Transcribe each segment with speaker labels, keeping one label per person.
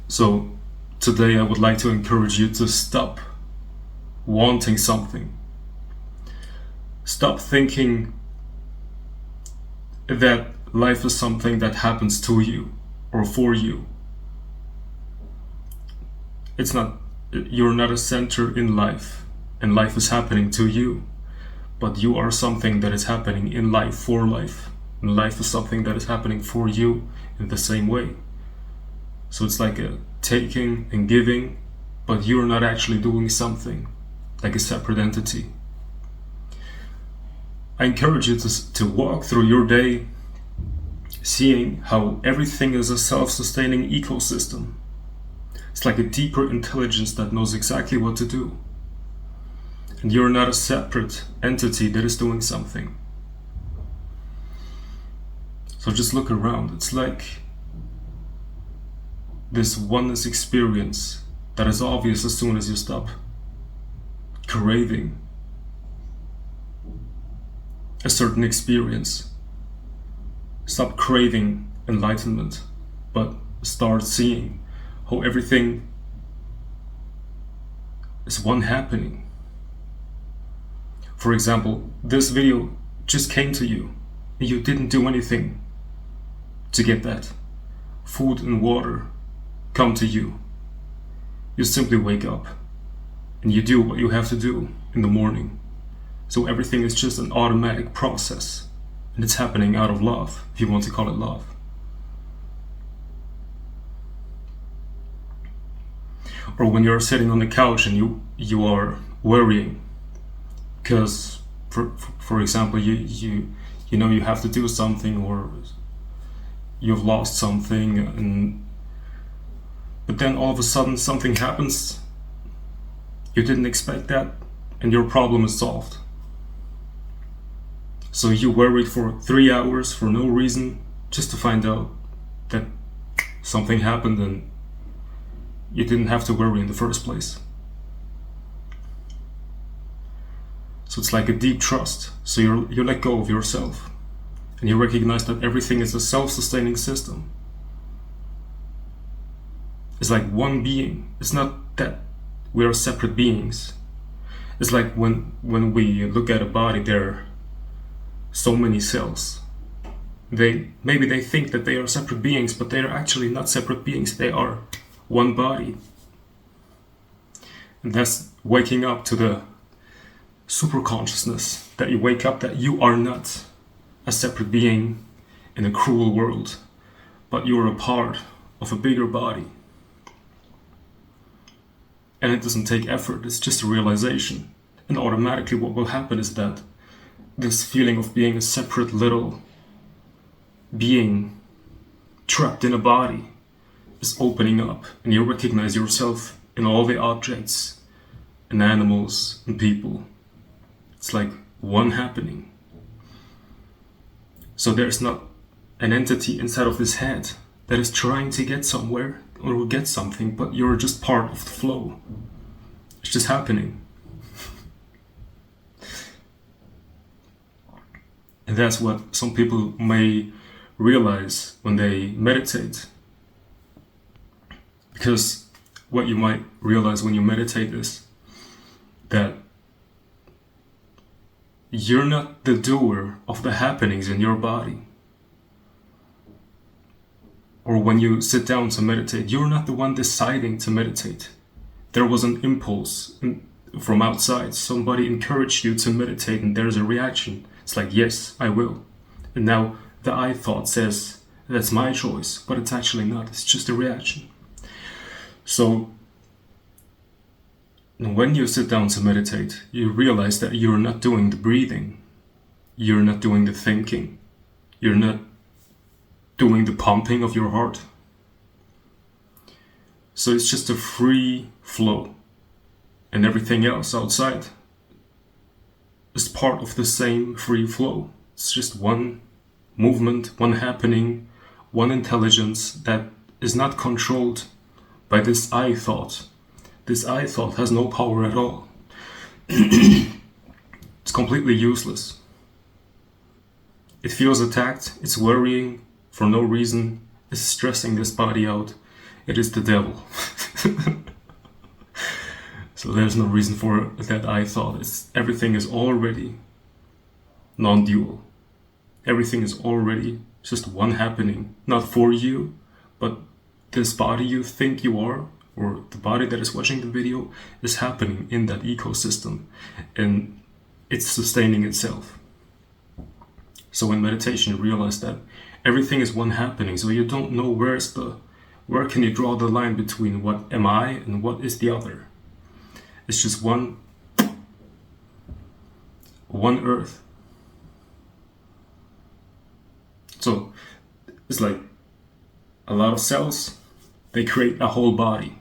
Speaker 1: So today I would like to encourage you to stop wanting something. Stop thinking that life is something that happens to you or for you. It's not, you're not a center in life, and life is happening to you, but you are something that is happening in life for life, and life is something that is happening for you in the same way. So it's like a taking and giving, but you're not actually doing something, like a separate entity. I encourage you to walk through your day seeing how everything is a self-sustaining ecosystem. It's like a deeper intelligence that knows exactly what to do. And you're not a separate entity that is doing something. So just look around. It's like this oneness experience that is obvious as soon as you stop craving a certain experience. Stop craving enlightenment, but start seeing how everything is one happening. For example, this video just came to you, and you didn't do anything to get that. Food and water come to you. You simply wake up and you do what you have to do in the morning. So everything is just an automatic process, and it's happening out of love, if you want to call it love. Or when you're sitting on the couch and you are worrying because for example you know you have to do something, or you've lost something, but then all of a sudden something happens you didn't expect that, and your problem is solved. So you worried for 3 hours for no reason, just to find out that something happened and you didn't have to worry in the first place. So it's like a deep trust. So you let go of yourself, and you recognize that everything is a self-sustaining system. It's like one being. It's not that we are separate beings. It's like when we look at a body, there are so many cells. Maybe they think that they are separate beings, but they are actually not separate beings. They are one body. And that's waking up to the super consciousness, that you wake up that you are not a separate being in a cruel world, but you are a part of a bigger body. And it doesn't take effort, it's just a realization. And automatically what will happen is that this feeling of being a separate little being trapped in a body is opening up, and you recognize yourself in all the objects and animals and people. It's like one happening. So there's not an entity inside of this head that is trying to get somewhere or get something, but you're just part of the flow. It's just happening. And that's what some people may realize when they meditate. Because what you might realize when you meditate is that you're not the doer of the happenings in your body. Or when you sit down to meditate, you're not the one deciding to meditate. There was an impulse from outside. Somebody encouraged you to meditate, and there's a reaction. It's like, yes, I will. And now the I thought says, that's my choice, but it's actually not. It's just a reaction. So when you sit down to meditate, you realize that you're not doing the breathing. You're not doing the thinking. You're not doing the pumping of your heart. So it's just a free flow. And everything else outside is part of the same free flow. It's just one movement, one happening, one intelligence that is not controlled by this I thought. This I thought has no power at all. It's completely useless. It feels attacked, it's worrying for no reason, it's stressing this body out, It is the devil. So there's no reason for that I thought. Everything is already non-dual. Everything is already just one happening, not for you, but this body you think you are, or the body that is watching the video, is happening in that ecosystem, and it's sustaining itself. So in meditation, you realize that everything is one happening, so you don't know where can you draw the line between what am I and what is the other. It's just one earth. So it's like a lot of cells, they create a whole body.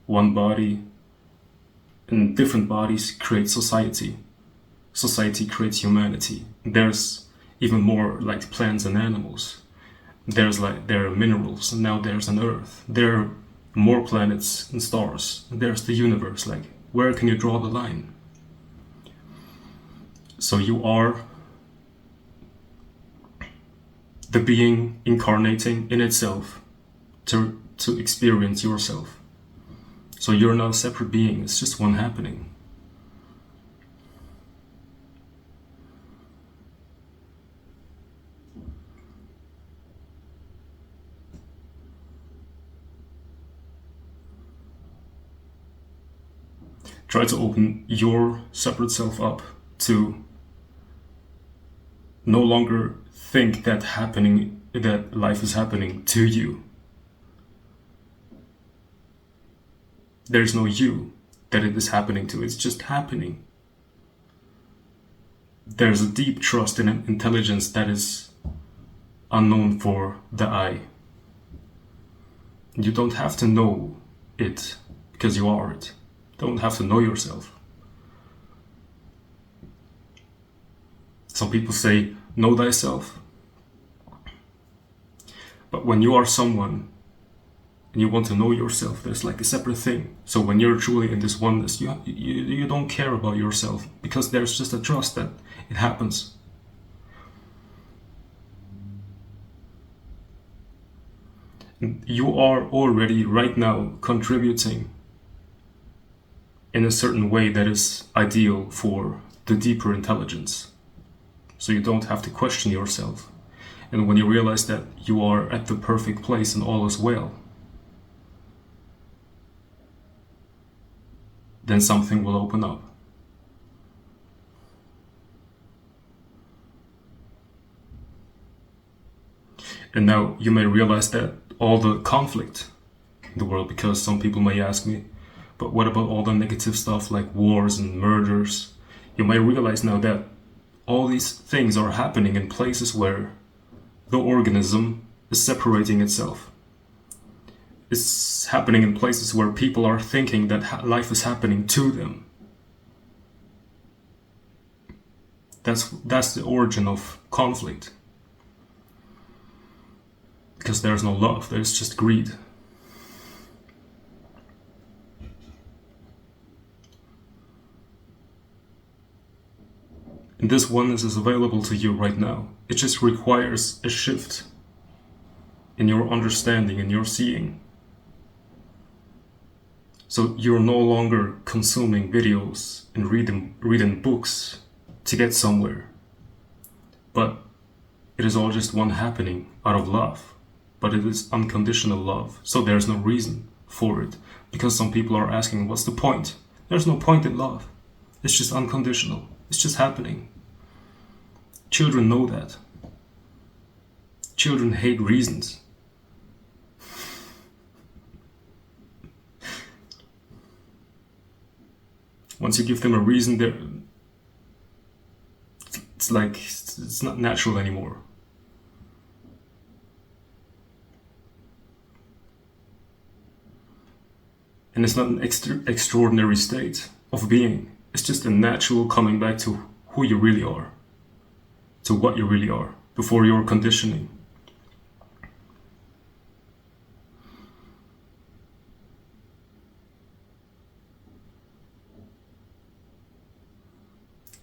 Speaker 1: One body and different bodies create society. Society creates humanity. There's even more like plants and animals. There are minerals, and now there's an earth. There are more planets and stars. There's the universe. Like, where can you draw the line? So you are the being incarnating in itself to experience yourself. So you're not a separate being, it's just one happening. Try to open your separate self up to no longer think that life is happening to you. There's no you that it is happening to, it's just happening. There's a deep trust in an intelligence that is unknown for the I. You don't have to know it because you are it. You don't have to know yourself. Some people say, know thyself. But when you are someone and you want to know yourself, there's like a separate thing. So when you're truly in this oneness, you don't care about yourself because there's just a trust that it happens. And you are already right now contributing in a certain way that is ideal for the deeper intelligence. So you don't have to question yourself. And when you realize that you are at the perfect place and all is well, then something will open up. And now you may realize that all the conflict in the world, because some people may ask me, but what about all the negative stuff like wars and murders? You may realize now that all these things are happening in places where the organism is separating itself. It's happening in places where people are thinking that life is happening to them. That's the origin of conflict. Because there's no love, there's just greed. And this oneness is available to you right now. It just requires a shift in your understanding and your seeing. So you're no longer consuming videos and reading books to get somewhere. But it is all just one happening out of love. But it is unconditional love. So there's no reason for it. Because some people are asking, what's the point? There's no point in love. It's just unconditional. It's just happening. Children know that. Children hate reasons. Once you give them a reason, it's like it's not natural anymore. And it's not an extraordinary state of being. It's just a natural coming back to who you really are, to what you really are, before your conditioning.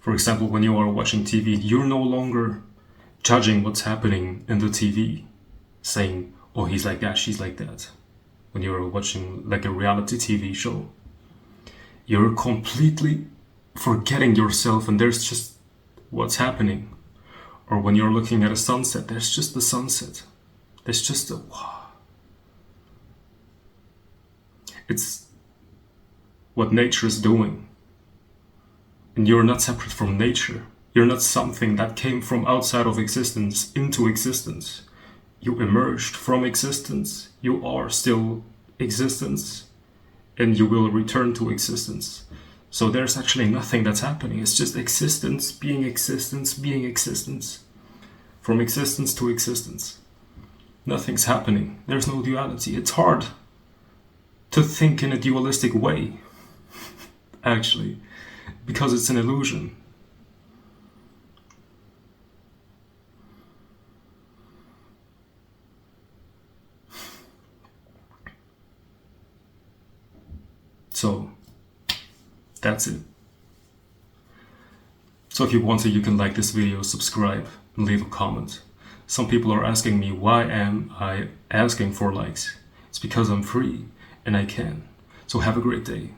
Speaker 1: For example, when you are watching TV, you're no longer judging what's happening in the TV, saying, oh, he's like that, she's like that. when you're watching like a reality TV show. You're completely forgetting yourself and there's just what's happening. Or when you're looking at a sunset, there's just the sunset. There's just a wow. It's what nature is doing. And you're not separate from nature. You're not something that came from outside of existence into existence. You emerged from existence. You are still existence. And you will return to existence. So there's actually nothing that's happening. It's just existence, being existence, being existence. From existence to existence. Nothing's happening. There's no duality. It's hard to think in a dualistic way, actually, because it's an illusion. So, that's it. So if you want to, you can like this video, subscribe, and leave a comment. Some people are asking me, why am I asking for likes? It's because I'm free, and I can. So have a great day.